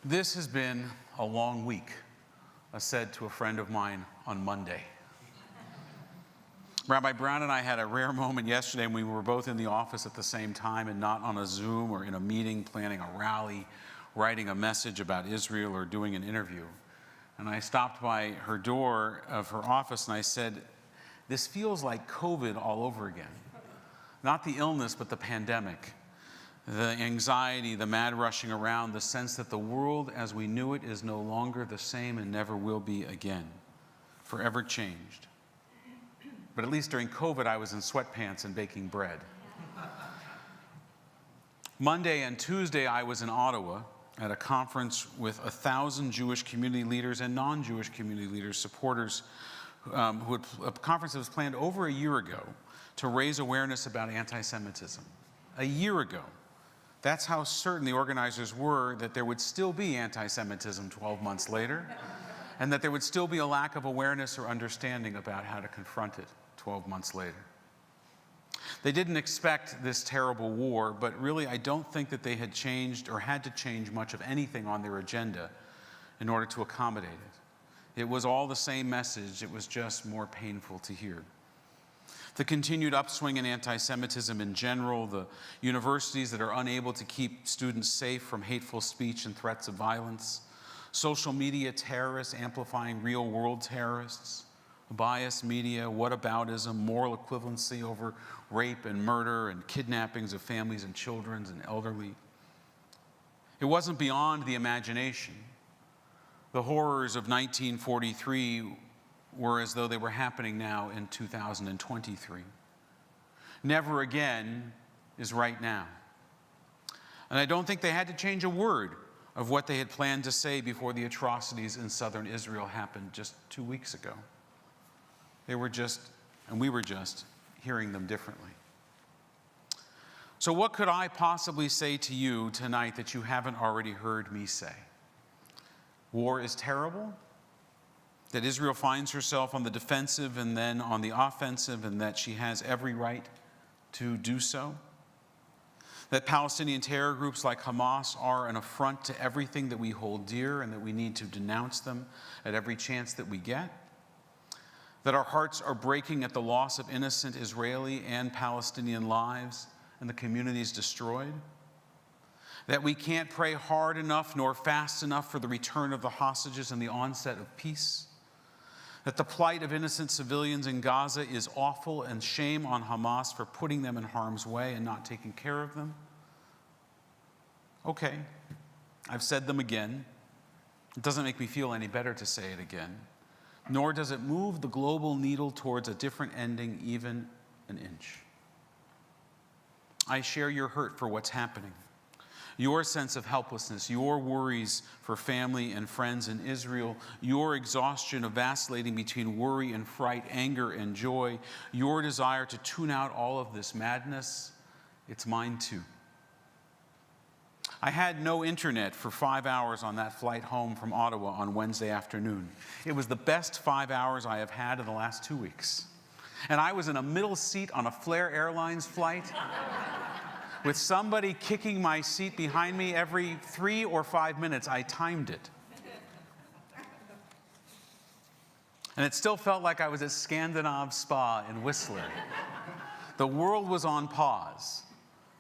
This has been a long week, I said to a friend of mine on Monday. Rabbi Brown and I had a rare moment yesterday when we were both in the office at the same time and not on a Zoom or in a meeting, planning a rally, writing a message about Israel or doing an interview. And I stopped by her door of her office and I said, "This feels like COVID all over again. Not the illness, but the pandemic. The anxiety, the mad rushing around, the sense that the world as we knew it is no longer the same and never will be again. Forever changed. But at least during COVID, I was in sweatpants and baking bread." Monday and Tuesday, I was in Ottawa at a conference with 1,000 Jewish community leaders and non-Jewish community leaders, supporters, a conference that was planned over a year ago to raise awareness about anti-Semitism. A year ago. That's how certain the organizers were that there would still be anti-Semitism 12 months later, and that there would still be a lack of awareness or understanding about how to confront it 12 months later. They didn't expect this terrible war, but really I don't think that they had changed or had to change much of anything on their agenda in order to accommodate it. It was all the same message, it was just more painful to hear. The continued upswing in anti-Semitism in general, the universities that are unable to keep students safe from hateful speech and threats of violence, social media terrorists amplifying real-world terrorists, biased media, whataboutism, moral equivalency over rape and murder and kidnappings of families and children and elderly. It wasn't beyond the imagination. The horrors of 1943 were as though they were happening now in 2023. Never again is right now. And I don't think they had to change a word of what they had planned to say before the atrocities in southern Israel happened just 2 weeks ago. They were just, and we were just, hearing them differently. So what could I possibly say to you tonight that you haven't already heard me say? War is terrible. That Israel finds herself on the defensive and then on the offensive, and that she has every right to do so. That Palestinian terror groups like Hamas are an affront to everything that we hold dear and that we need to denounce them at every chance that we get. That our hearts are breaking at the loss of innocent Israeli and Palestinian lives and the communities destroyed. That we can't pray hard enough nor fast enough for the return of the hostages and the onset of peace. That the plight of innocent civilians in Gaza is awful, and shame on Hamas for putting them in harm's way and not taking care of them. Okay, I've said them again. It doesn't make me feel any better to say it again, nor does it move the global needle towards a different ending even an inch. I share your hurt for what's happening, your sense of helplessness, your worries for family and friends in Israel, your exhaustion of vacillating between worry and fright, anger and joy, your desire to tune out all of this madness. It's mine too. I had no internet for 5 hours on that flight home from Ottawa on Wednesday afternoon. It was the best 5 hours I have had in the last 2 weeks. And I was in a middle seat on a Flair Airlines flight with somebody kicking my seat behind me every 3 or 5 minutes. I timed it. And it still felt like I was at Scandinav Spa in Whistler. The world was on pause.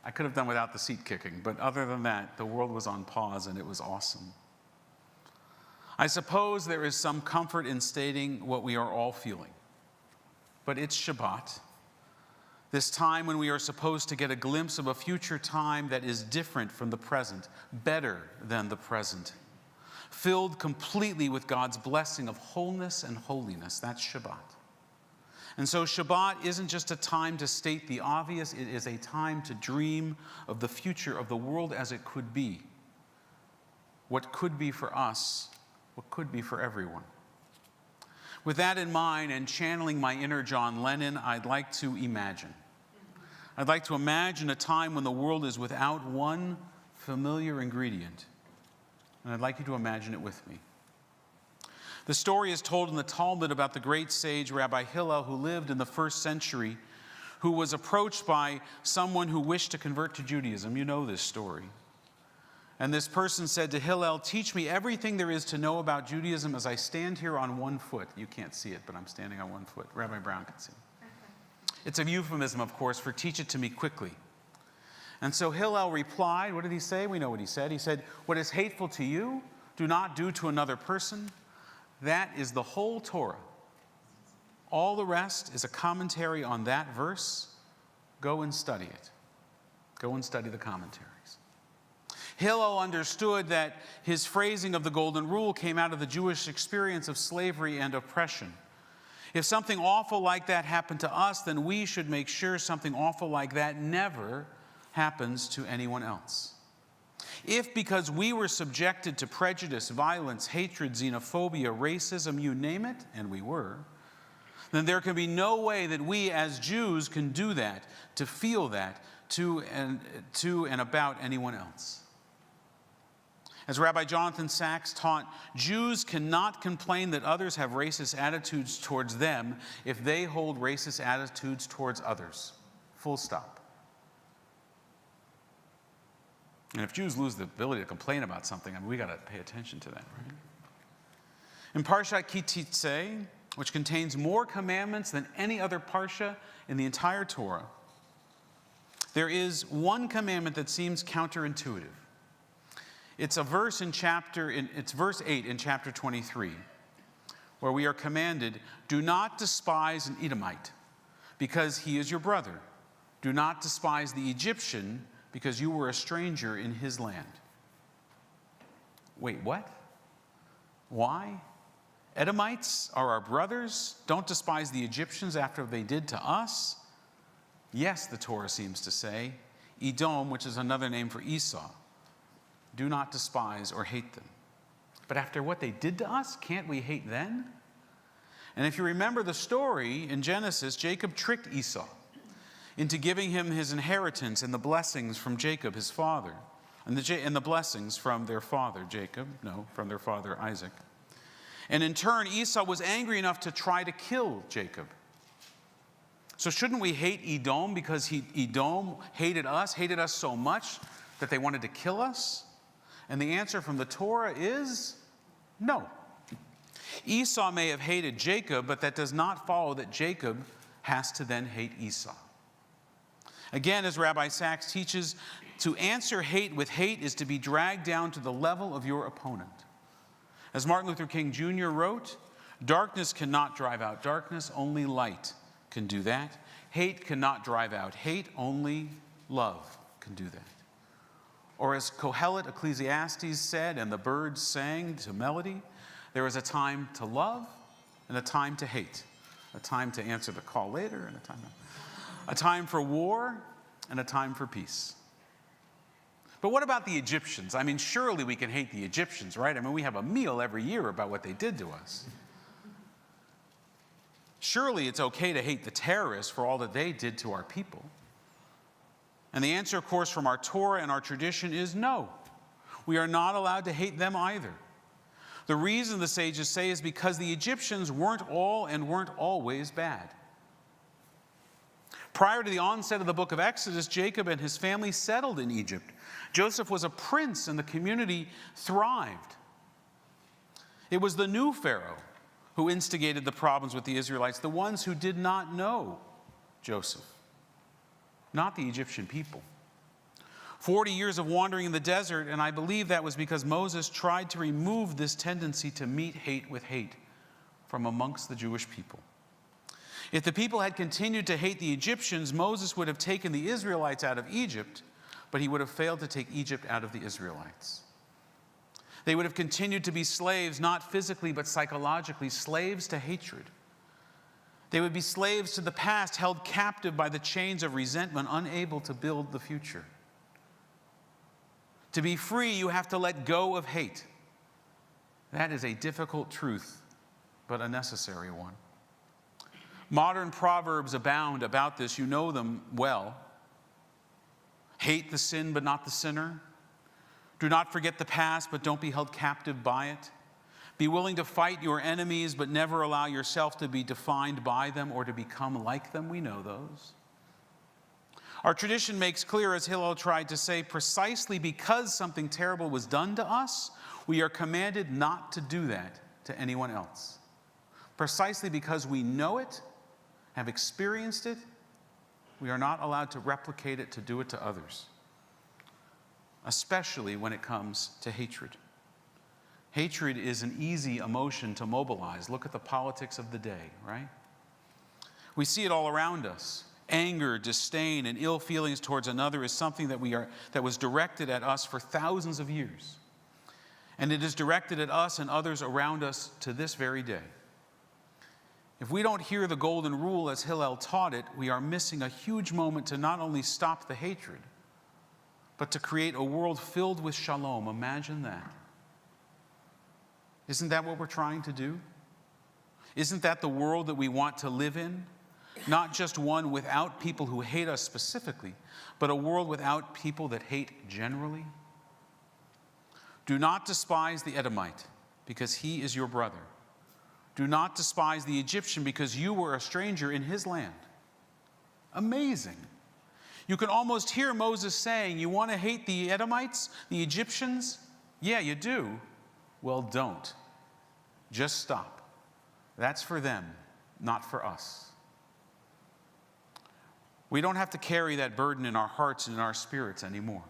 I could have done without the seat kicking, but other than that, the world was on pause and it was awesome. I suppose there is some comfort in stating what we are all feeling. But it's Shabbat. This time when we are supposed to get a glimpse of a future time that is different from the present, better than the present, filled completely with God's blessing of wholeness and holiness. That's Shabbat. And so Shabbat isn't just a time to state the obvious, it is a time to dream of the future of the world as it could be. What could be for us, what could be for everyone. With that in mind, and channeling my inner John Lennon, I'd like to imagine. I'd like to imagine a time when the world is without one familiar ingredient. And I'd like you to imagine it with me. The story is told in the Talmud about the great sage Rabbi Hillel, who lived in the 1st century, who was approached by someone who wished to convert to Judaism. You know this story. And this person said to Hillel, "Teach me everything there is to know about Judaism as I stand here on one foot." You can't see it, but I'm standing on one foot. Rabbi Brown can see it. It's a euphemism, of course, for "teach it to me quickly." And so Hillel replied, what did he say? We know what he said. He said, "What is hateful to you, do not do to another person." That is the whole Torah. All the rest is a commentary on that verse. Go and study it. Go and study the commentaries. Hillel understood that his phrasing of the Golden Rule came out of the Jewish experience of slavery and oppression. If something awful like that happened to us, then we should make sure something awful like that never happens to anyone else. If because we were subjected to prejudice, violence, hatred, xenophobia, racism, you name it, and we were, then there can be no way that we as Jews can do that, to feel that, to and about anyone else. As Rabbi Jonathan Sacks taught, Jews cannot complain that others have racist attitudes towards them if they hold racist attitudes towards others. Full stop. And if Jews lose the ability to complain about something, I mean, we got to pay attention to that, right? In Parshat Ki Teitzei, which contains more commandments than any other parsha in the entire Torah, there is one commandment that seems counterintuitive. It's a verse it's verse 8 in chapter 23, where we are commanded, "Do not despise an Edomite, because he is your brother. Do not despise the Egyptian, because you were a stranger in his land." Wait, what? Why? Edomites are our brothers. Don't despise the Egyptians after they did to us. Yes, the Torah seems to say. Edom, which is another name for Esau. Do not despise or hate them. But after what they did to us, can't we hate them? And if you remember the story in Genesis, Jacob tricked Esau into giving him his inheritance and the blessings from Jacob, his father, and the blessings from their father, from their father Isaac. And in turn, Esau was angry enough to try to kill Jacob. So shouldn't we hate Edom because Edom hated us so much that they wanted to kill us? And the answer from the Torah is no. Esau may have hated Jacob, but that does not follow that Jacob has to then hate Esau. Again, as Rabbi Sacks teaches, to answer hate with hate is to be dragged down to the level of your opponent. As Martin Luther King Jr. wrote, "Darkness cannot drive out darkness, only light can do that. Hate cannot drive out hate, only love can do that." Or as Kohelet Ecclesiastes said, and the birds sang to melody, there is a time to love and a time to hate, a time to answer the call later and a time for war and a time for peace. But what about the Egyptians? I mean, surely we can hate the Egyptians, right? I mean, we have a meal every year about what they did to us. Surely it's okay to hate the terrorists for all that they did to our people. And the answer, of course, from our Torah and our tradition is no. We are not allowed to hate them either. The reason, the sages say, is because the Egyptians weren't all and weren't always bad. Prior to the onset of the book of Exodus, Jacob and his family settled in Egypt. Joseph was a prince and the community thrived. It was the new Pharaoh who instigated the problems with the Israelites, the ones who did not know Joseph, not the Egyptian people. 40 years of wandering in the desert, and I believe that was because Moses tried to remove this tendency to meet hate with hate from amongst the Jewish people. If the people had continued to hate the Egyptians, Moses would have taken the Israelites out of Egypt, but he would have failed to take Egypt out of the Israelites. They would have continued to be slaves, not physically, but psychologically, slaves to hatred. They would be slaves to the past, held captive by the chains of resentment, unable to build the future. To be free, you have to let go of hate. That is a difficult truth, but a necessary one. Modern proverbs abound about this. You know them well. Hate the sin, but not the sinner. Do not forget the past, but don't be held captive by it. Be willing to fight your enemies, but never allow yourself to be defined by them or to become like them. We know those. Our tradition makes clear, as Hillel tried to say, precisely because something terrible was done to us, we are commanded not to do that to anyone else. Precisely because we know it, have experienced it, we are not allowed to replicate it, to do it to others, especially when it comes to hatred. Hatred is an easy emotion to mobilize. Look at the politics of the day, right? We see it all around us. Anger, disdain, and ill feelings towards another is something that was directed at us for thousands of years. And it is directed at us and others around us to this very day. If we don't hear the golden rule as Hillel taught it, we are missing a huge moment to not only stop the hatred, but to create a world filled with shalom. Imagine that. Isn't that what we're trying to do? Isn't that the world that we want to live in? Not just one without people who hate us specifically, but a world without people that hate generally. Do not despise the Edomite, because he is your brother. Do not despise the Egyptian, because you were a stranger in his land. Amazing. You can almost hear Moses saying, you want to hate the Edomites, the Egyptians? Yeah, you do. Well, don't. Just stop. That's for them, not for us. We don't have to carry that burden in our hearts and in our spirits anymore.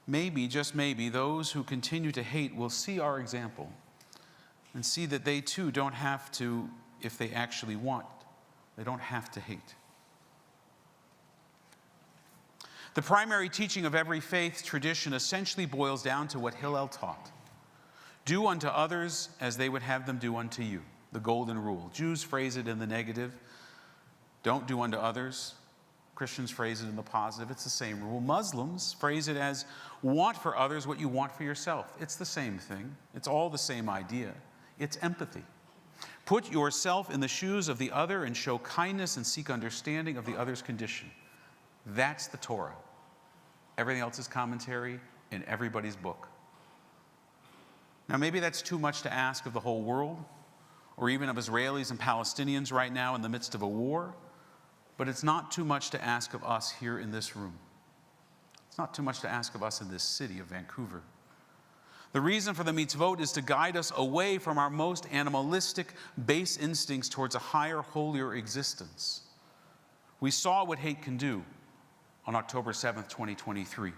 Maybe, just maybe, those who continue to hate will see our example and see that they too don't have to, if they actually want, they don't have to hate. The primary teaching of every faith tradition essentially boils down to what Hillel taught. Do unto others as they would have them do unto you. The golden rule. Jews phrase it in the negative. Don't do unto others. Christians phrase it in the positive. It's the same rule. Muslims phrase it as want for others what you want for yourself. It's the same thing. It's all the same idea. It's empathy. Put yourself in the shoes of the other and show kindness and seek understanding of the other's condition. That's the Torah. Everything else is commentary in everybody's book. Now, maybe that's too much to ask of the whole world, or even of Israelis and Palestinians right now in the midst of a war, but it's not too much to ask of us here in this room. It's not too much to ask of us in this city of Vancouver. The reason for the mitzvot is to guide us away from our most animalistic, base instincts towards a higher, holier existence. We saw what hate can do on October 7th, 2023,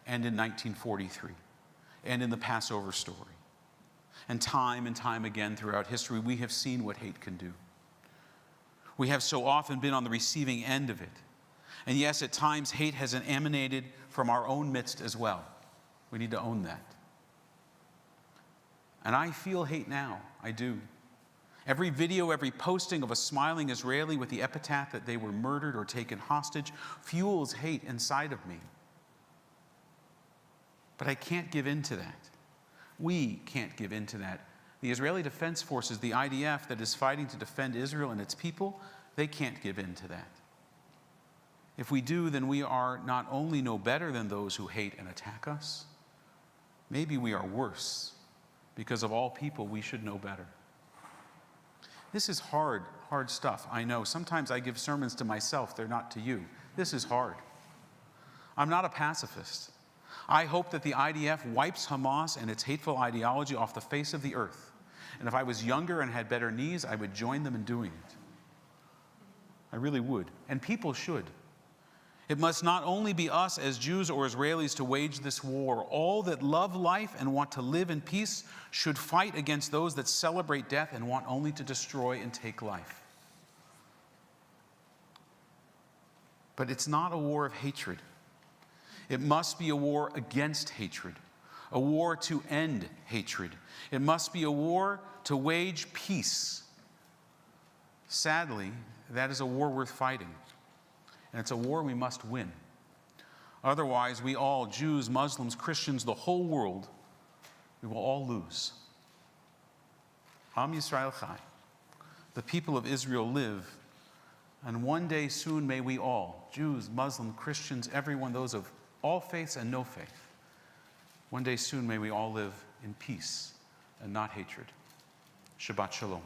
and in 1943, and in the Passover story. And time again throughout history, we have seen what hate can do. We have so often been on the receiving end of it. And yes, at times, hate has emanated from our own midst as well. We need to own that. And I feel hate now. I do. Every video, every posting of a smiling Israeli with the epitaph that they were murdered or taken hostage fuels hate inside of me. But I can't give in to that. We can't give in to that. The Israeli Defense Forces, the IDF, that is fighting to defend Israel and its people, they can't give in to that. If we do, then we are not only no better than those who hate and attack us, maybe we are worse, because of all people we should know better. This is hard stuff, I know. Sometimes I give sermons to myself, they're not to you. This is hard. I'm not a pacifist. I hope that the IDF wipes Hamas and its hateful ideology off the face of the earth. And if I was younger and had better knees, I would join them in doing it. I really would. And people should. It must not only be us as Jews or Israelis to wage this war. All that love life and want to live in peace should fight against those that celebrate death and want only to destroy and take life. But it's not a war of hatred. It must be a war against hatred, a war to end hatred. It must be a war to wage peace. Sadly, that is a war worth fighting. And it's a war we must win. Otherwise, we all, Jews, Muslims, Christians, the whole world, we will all lose. Am Yisrael Chai. The people of Israel live. And one day soon may we all, Jews, Muslims, Christians, everyone, those of all faiths and no faith, one day soon may we all live in peace and not hatred. Shabbat Shalom.